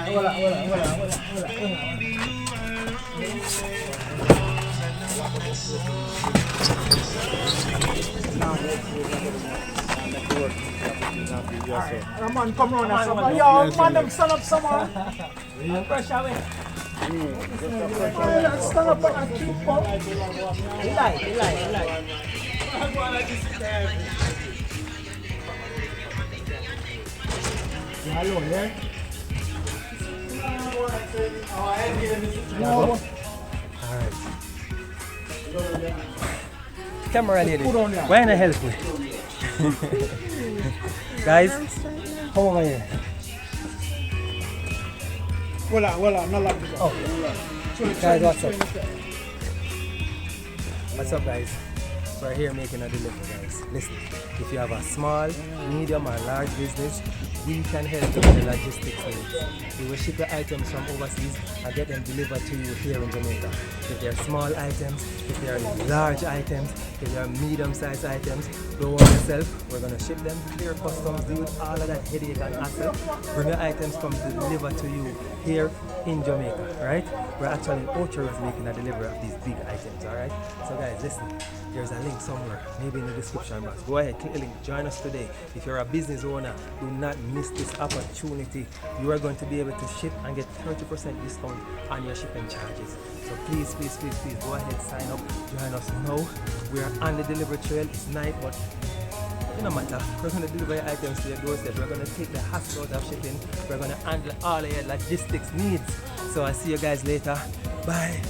A man come round and say, yo, man, them stand up somewhere. Pressure away. Stand up and keep up. He like. You alone, yeah? No. Alright. Camera lady, why not help me? Guys, come over here. Hold on, no like this. Oh. Guys, what's up? What's up, guys? We're here making a delivery, guys. Listen, if you have a small, medium, or large business, we can help you with the logistics needs. We will ship the items from overseas and get them delivered to you here in Jamaica. If they are small items, if they are large items, if they are medium-sized items, don't worry yourself. We're going to ship them, clear customs, deal with all of that headache and hassle. Bring your items, come deliver to you here in Jamaica, right? We're actually in Orchards making a delivery of these big items, alright? So guys, listen, there's a link somewhere, maybe in the description box. Go ahead, click the link, join us today. If you're a business owner, do not miss this opportunity. You are going to be able to ship and get 30% discount on your shipping charges. So please, go ahead, sign up, join us now. We are on the delivery trail. It's night, but it no matter. We're going to deliver your items to your doorstep. We're going to take the hassle out of shipping. We're going to handle all of your logistics needs. So I'll see you guys later. Bye.